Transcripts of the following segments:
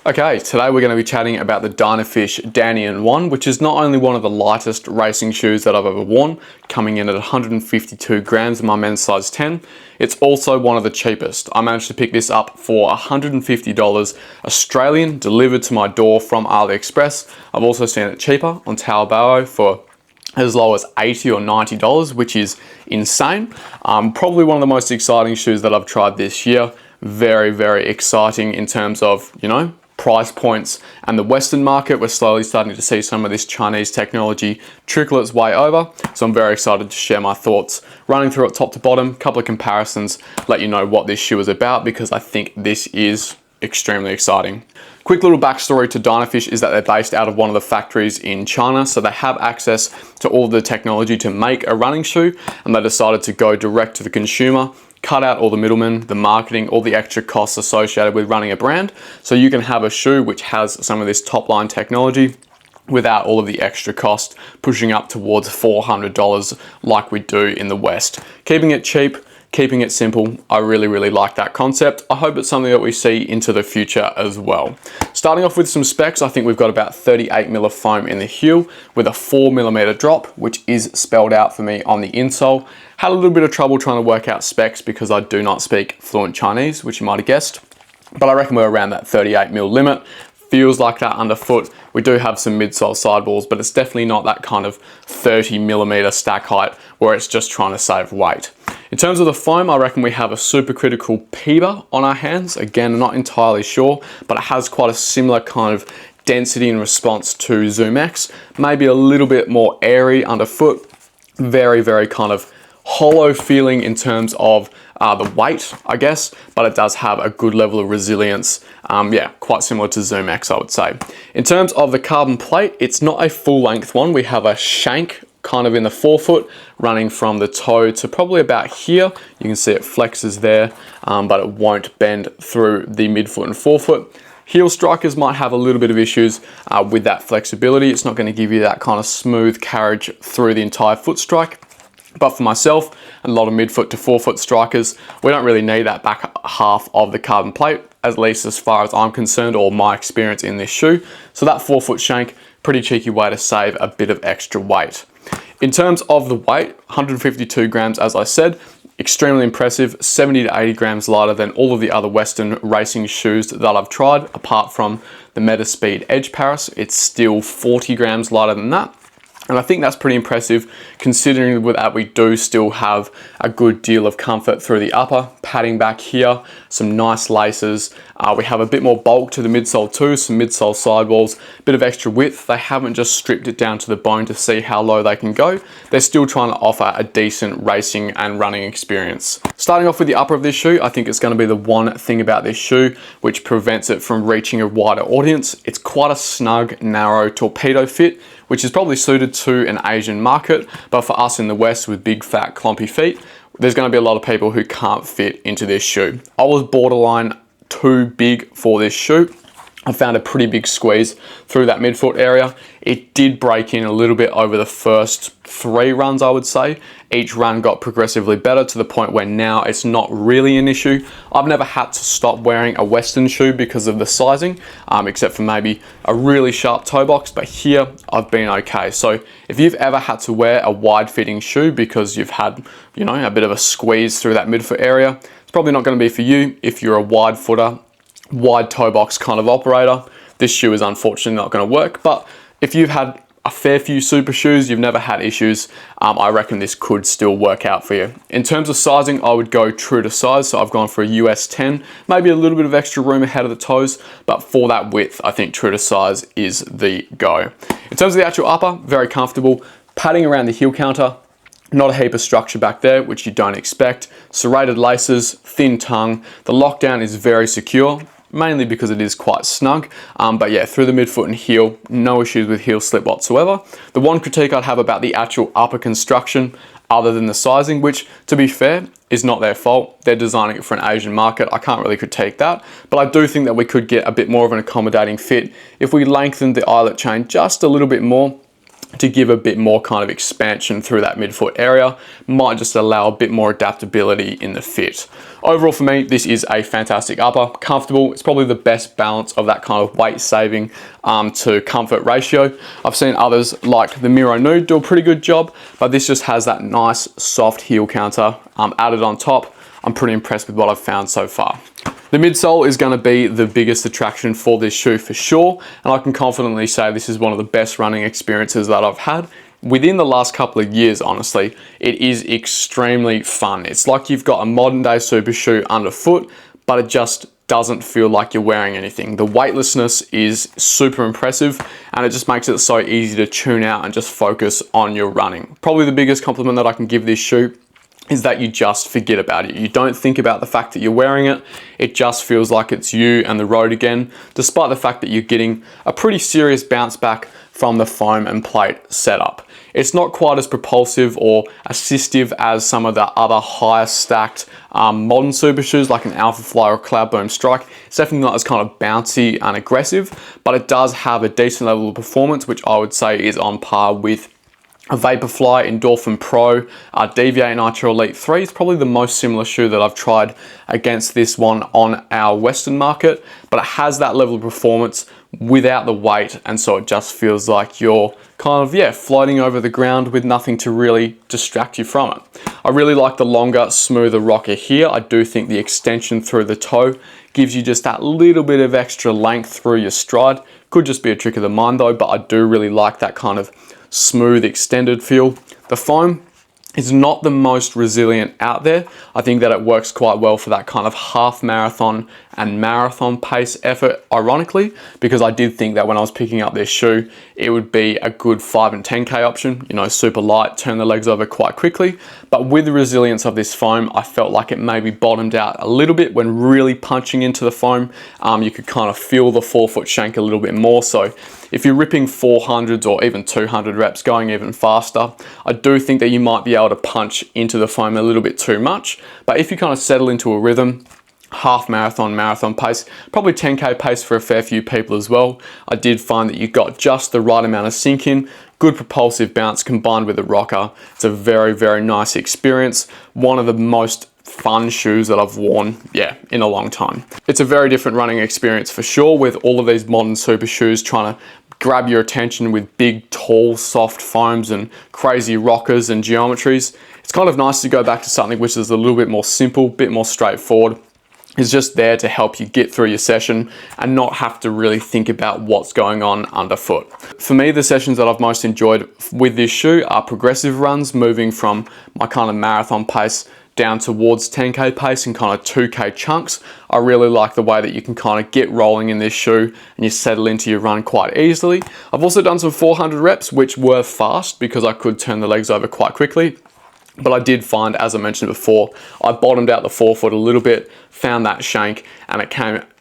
Okay, today we're going to be chatting about the Dynafish Danian 1, which is not only one of the lightest racing shoes that I've ever worn, coming in at 152 grams in my men's size 10, it's also one of the cheapest. I managed to pick this up for $150 Australian, delivered to my door from AliExpress. I've also seen it cheaper on Taobao for as low as $80 or $90, which is insane. Probably one of the most exciting shoes that I've tried this year. Very, very exciting in terms of, price points and the Western market. We're slowly starting to see some of this Chinese technology trickle its way over. So I'm very excited to share my thoughts, running through it top to bottom, a couple of comparisons, let you know what this shoe is about, because I think this is extremely exciting. Quick little backstory to Dynafish is that they're based out of one of the factories in China, so they have access to all the technology to make a running shoe, and they decided to go direct to the consumer, cut out all the middlemen, the marketing, all the extra costs associated with running a brand, so you can have a shoe which has some of this top line technology without all of the extra cost, pushing up towards $400 like we do in the West. Keeping it cheap, keeping it simple. I really, really like that concept. I hope it's something that we see into the future as well. Starting off with some specs, I think we've got about 38mm of foam in the heel with a 4mm drop, which is spelled out for me on the insole. Had a little bit of trouble trying to work out specs because I do not speak fluent Chinese, which you might have guessed, but I reckon we're around that 38mm limit. Feels like that underfoot. We do have some midsole sidewalls, but it's definitely not that kind of 30mm stack height where it's just trying to save weight. In terms of the foam, I reckon we have a supercritical PEBA on our hands. Again, I'm not entirely sure, but it has quite a similar kind of density in response to Zoom X. Maybe a little bit more airy underfoot. Very, very kind of hollow feeling in terms of the weight, I guess, but it does have a good level of resilience. Yeah, quite similar to Zoom X, I would say. In terms of the carbon plate, it's not a full length one. We have a shank kind of in the forefoot, running from the toe to probably about here. You can see it flexes there, but it won't bend through the midfoot and forefoot. Heel strikers might have a little bit of issues with that flexibility. It's not going to give you that kind of smooth carriage through the entire foot strike. But for myself and a lot of midfoot to forefoot strikers, we don't really need that back half of the carbon plate, at least as far as I'm concerned, or my experience in this shoe. So that forefoot shank, pretty cheeky way to save a bit of extra weight. In terms of the weight, 152 grams, as I said, extremely impressive, 70 to 80 grams lighter than all of the other Western racing shoes that I've tried, apart from the Metaspeed Edge Paris. It's still 40 grams lighter than that. And I think that's pretty impressive considering that we do still have a good deal of comfort through the upper, padding back here, some nice laces. We have a bit more bulk to the midsole too, some midsole sidewalls, a bit of extra width. They haven't just stripped it down to the bone to see how low they can go. They're still trying to offer a decent racing and running experience. Starting off with the upper of this shoe, I think it's going to be the one thing about this shoe which prevents it from reaching a wider audience. It's quite a snug, narrow torpedo fit, which is probably suited to an Asian market, but for us in the West with big, fat, clumpy feet, there's going to be a lot of people who can't fit into this shoe. I was borderline too big for this shoe. I found a pretty big squeeze through that midfoot area. It did break in a little bit over the first 3 runs, I would say. Each run got progressively better to the point where now it's not really an issue. I've never had to stop wearing a Western shoe because of the sizing, except for maybe a really sharp toe box, but here I've been okay. So if you've ever had to wear a wide fitting shoe because you've had, a bit of a squeeze through that midfoot area, it's probably not going to be for you. If you're a wide footer, wide toe box kind of operator, this shoe is unfortunately not going to work. But if you've had a fair few super shoes, you've never had issues, I reckon this could still work out for you. In terms of sizing, I would go true to size, so I've gone for a US 10, maybe a little bit of extra room ahead of the toes, but for that width, I think true to size is the go. In terms of the actual upper, very comfortable, padding around the heel counter, not a heap of structure back there, which you don't expect. Serrated laces, thin tongue. The lockdown is very secure, mainly because it is quite snug. But yeah, through the midfoot and heel, no issues with heel slip whatsoever. The one critique I'd have about the actual upper construction, other than the sizing, which, to be fair, is not their fault. They're designing it for an Asian market. I can't really critique that, but I do think that we could get a bit more of an accommodating fit if we lengthened the eyelet chain just a little bit more. to give a bit more kind of expansion through that midfoot area, might just allow a bit more adaptability in the fit. Overall for me, this is a fantastic upper, comfortable. It's probably the best balance of that kind of weight saving to comfort ratio. I've seen others like the Miro Nude do a pretty good job, but this just has that nice soft heel counter added on top. I'm pretty impressed with what I've found so far. The midsole is going to be the biggest attraction for this shoe for sure, and I can confidently say this is one of the best running experiences that I've had within the last couple of years. Honestly, it is extremely fun. It's like you've got a modern day super shoe underfoot, but it just doesn't feel like you're wearing anything. The weightlessness is super impressive, and it just makes it so easy to tune out and just focus on your running. Probably the biggest compliment that I can give this shoe is that you just forget about it. You don't think about the fact that you're wearing it. It just feels like it's you and the road again, despite the fact that you're getting a pretty serious bounce back from the foam and plate setup. It's not quite as propulsive or assistive as some of the other higher stacked modern super shoes like an Alpha Fly or Cloud Boom Strike. It's definitely not as kind of bouncy and aggressive, but it does have a decent level of performance, which I would say is on par with a Vaporfly, Endorphin Pro, DVA Nitro Elite 3 is probably the most similar shoe that I've tried against this one on our Western market, but it has that level of performance without the weight, and so it just feels like you're kind of, floating over the ground with nothing to really distract you from it. I really like the longer, smoother rocker here. I do think the extension through the toe gives you just that little bit of extra length through your stride. Could just be a trick of the mind though, but I do really like that kind of smooth extended feel. The foam is not the most resilient out there. I think that it works quite well for that kind of half marathon and marathon pace effort, ironically, because I did think that when I was picking up this shoe, it would be a good 5 and 10K option, you know, super light, turn the legs over quite quickly. But with the resilience of this foam, I felt like it maybe bottomed out a little bit when really punching into the foam. You could kind of feel the forefoot shank a little bit more. So if you're ripping 400s or even 200 reps, going even faster, I do think that you might be able to punch into the foam a little bit too much. But if you kind of settle into a rhythm, half marathon, marathon pace, probably 10K pace for a fair few people as well, I did find that you got just the right amount of sink in, good propulsive bounce combined with a rocker. It's a very, very nice experience. One of the most fun shoes that I've worn, in a long time. It's a very different running experience for sure, with all of these modern super shoes trying to grab your attention with big, tall, soft foams and crazy rockers and geometries. It's kind of nice to go back to something which is a little bit more simple, bit more straightforward. It's just there to help you get through your session and not have to really think about what's going on underfoot. For me, the sessions that I've most enjoyed with this shoe are progressive runs, moving from my kind of marathon pace down towards 10K pace and kind of 2K chunks. I really like the way that you can kind of get rolling in this shoe and you settle into your run quite easily. I've also done some 400 reps, which were fast because I could turn the legs over quite quickly. But I did find, as I mentioned before, I bottomed out the forefoot a little bit, found that shank, and it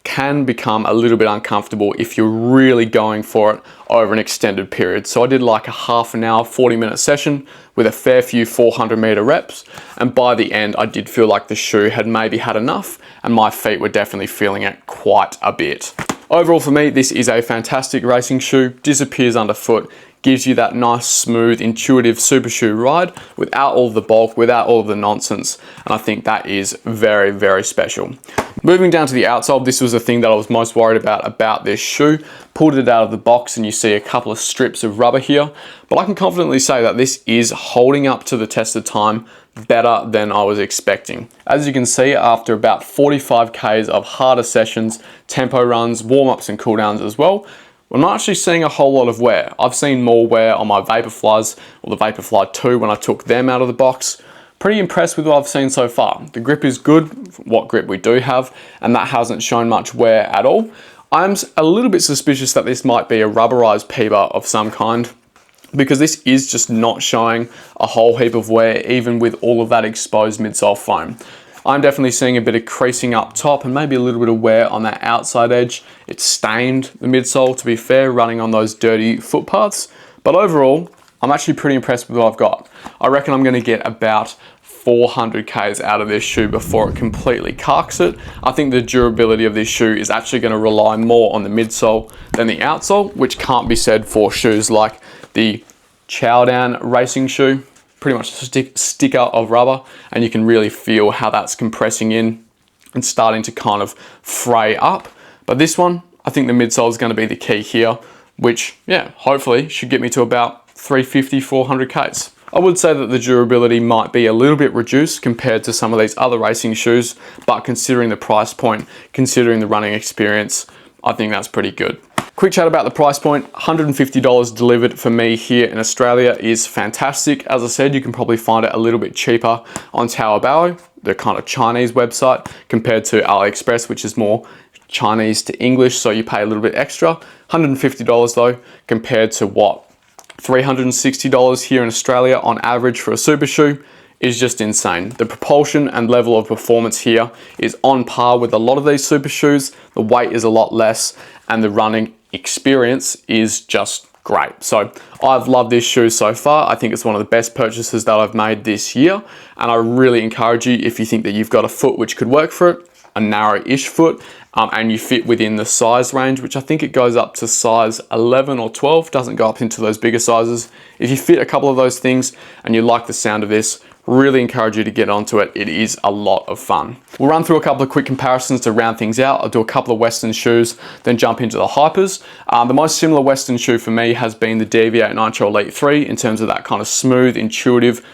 can become a little bit uncomfortable if you're really going for it over an extended period. So I did like a half an hour, 40-minute session with a fair few 400-meter reps, and by the end I did feel like the shoe had maybe had enough, and my feet were definitely feeling it quite a bit. Overall for me, this is a fantastic racing shoe, disappears underfoot, gives you that nice, smooth, intuitive super shoe ride without all the bulk, without all of the nonsense. And I think that is very, very special. Moving down to the outsole, this was the thing that I was most worried about this shoe. Pulled it out of the box and you see a couple of strips of rubber here. But I can confidently say that this is holding up to the test of time better than I was expecting. As you can see, after about 45 Ks of harder sessions, tempo runs, warm-ups and cooldowns as well, I'm not actually seeing a whole lot of wear. I've seen more wear on my Vaporflies, or the Vaporfly 2 when I took them out of the box. Pretty impressed with what I've seen so far. The grip is good, what grip we do have, and that hasn't shown much wear at all. I'm a little bit suspicious that this might be a rubberized PBA of some kind, because this is just not showing a whole heap of wear, even with all of that exposed midsole foam. I'm definitely seeing a bit of creasing up top and maybe a little bit of wear on that outside edge. It's stained the midsole, to be fair, running on those dirty footpaths. But overall, I'm actually pretty impressed with what I've got. I reckon I'm going to get about 400 Ks out of this shoe before it completely carks it. I think the durability of this shoe is actually going to rely more on the midsole than the outsole, which can't be said for shoes like the chow down racing shoe, pretty much a sticker of rubber, and you can really feel how that's compressing in and starting to kind of fray up. But this one, I think the midsole is going to be the key here, which, yeah, hopefully should get me to about 350, 400 Ks. I would say that the durability might be a little bit reduced compared to some of these other racing shoes, but considering the price point, considering the running experience, I think that's pretty good. Quick chat about the price point. $150 delivered for me here in Australia is fantastic. As I said, you can probably find it a little bit cheaper on Taobao, the kind of Chinese website, compared to AliExpress, which is more Chinese to English, so you pay a little bit extra. $150 though, compared to what? $360 here in Australia on average for a super shoe is just insane. The propulsion and level of performance here is on par with a lot of these super shoes. The weight is a lot less and the running experience is just great. So I've loved this shoe so far. I think it's one of the best purchases that I've made this year. And I really encourage you, if you think that you've got a foot which could work for it, a narrow-ish foot, and you fit within the size range, which I think it goes up to size 11 or 12, doesn't go up into those bigger sizes. If you fit a couple of those things and you like the sound of this, really encourage you to get onto it. It is a lot of fun. We'll run through a couple of quick comparisons to round things out. I'll do a couple of Western shoes, then jump into the hypers. The most similar Western shoe for me has been the Deviate Nitro Elite 3 in terms of that kind of smooth, intuitive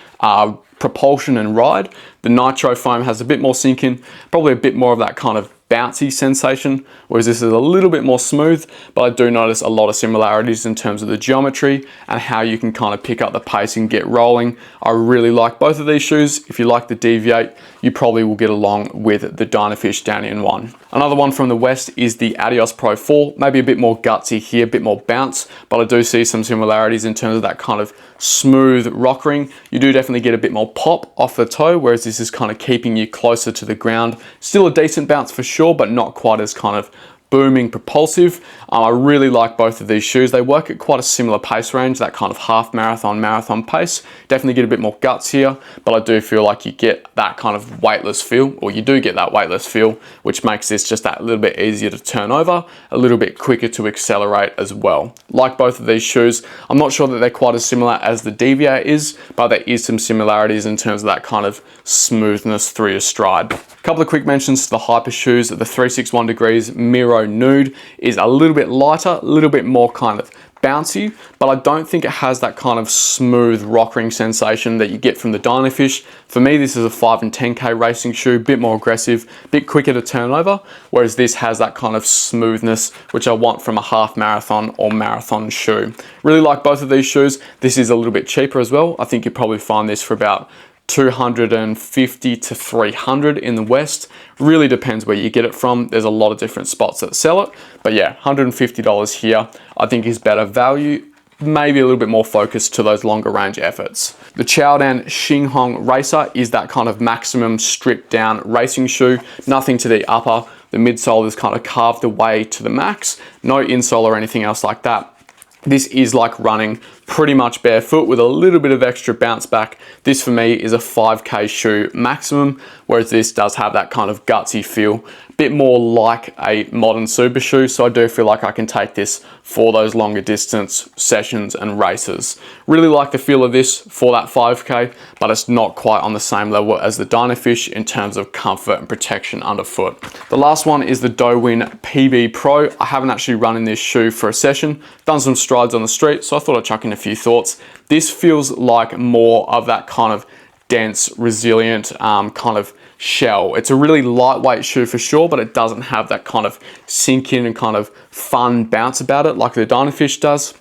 propulsion and ride. The Nitro foam has a bit more sink in, probably a bit more of that kind of bouncy sensation, whereas this is a little bit more smooth, but I do notice a lot of similarities in terms of the geometry and how you can kind of pick up the pace and get rolling. I really like both of these shoes. If you like the Deviate, you probably will get along with the Dynafish Danian 1. Another one from the West is the Adios Pro 4, maybe a bit more gutsy here, a bit more bounce, but I do see some similarities in terms of that kind of smooth rock ring. You do definitely get a bit more pop off the toe, whereas this is kind of keeping you closer to the ground. Still a decent bounce for sure, but not quite as kind of booming propulsive. I really like both of these shoes. They work at quite a similar pace range, that kind of half marathon pace. Definitely get a bit more guts here, but I do feel like you get that kind of weightless feel, or you do get that weightless feel, which makes this just that little bit easier to turn over, a little bit quicker to accelerate as well. Like both of these shoes, I'm not sure that they're quite as similar as the Deviate is, but there is some similarities in terms of that kind of smoothness through your stride. A couple of quick mentions to the hyper shoes. The 361 Degrees Miro Nude is a little bit lighter, a little bit more kind of bouncy, but I don't think it has that kind of smooth rock ring sensation that you get from the Dynafish. For me, this is a 5 and 10K racing shoe, a bit more aggressive, a bit quicker to turn over, whereas this has that kind of smoothness, which I want from a half marathon or marathon shoe. Really like both of these shoes. This is a little bit cheaper as well. I think you'll probably find this for about 250 to 300 in the West. Really depends where you get it from. There's a lot of different spots that sell it, but yeah, $150 here I think is better value, maybe a little bit more focused to those longer range efforts. The Chowdan Xinghong Racer is that kind of maximum stripped down racing shoe, nothing to the upper. The midsole is kind of carved away to the max, no insole or anything else like that. This is like running pretty much barefoot with a little bit of extra bounce back. This for me is a 5K shoe maximum, whereas this does have that kind of gutsy feel, a bit more like a modern super shoe. So I do feel like I can take this for those longer distance sessions and races. Really like the feel of this for that 5K, but it's not quite on the same level as the Dynafish in terms of comfort and protection underfoot. The last one is the Douyin PB Pro. I haven't actually run in this shoe for a session, done some strides on the street, so I thought I'd chuck in a few thoughts. This feels like more of that kind of dense, resilient kind of shell. It's a really lightweight shoe for sure, but it doesn't have that kind of sink in and kind of fun bounce about it like the Dynafish does.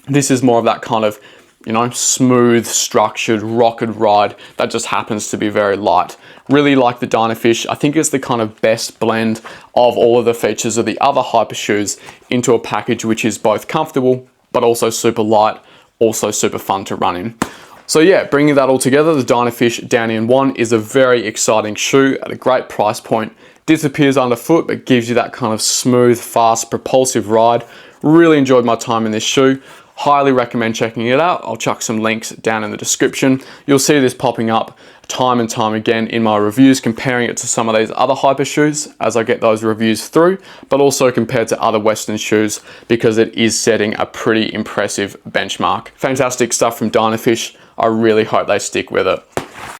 This is more of that kind of, you know, smooth, structured, rocket ride that just happens to be very light. Really like the Dynafish. I think it's the kind of best blend of all of the features of the other hyper shoes into a package which is both comfortable, but also super light, also super fun to run in. So yeah, bringing that all together, the Dynafish Danian 1 is a very exciting shoe at a great price point. Disappears underfoot, but gives you that kind of smooth, fast, propulsive ride. Really enjoyed my time in this shoe. Highly recommend checking it out. I'll chuck some links down in the description. You'll see this popping up time and time again in my reviews, comparing it to some of these other hyper shoes as I get those reviews through, but also compared to other Western shoes because it is setting a pretty impressive benchmark. Fantastic stuff from Dynafish. I really hope they stick with it.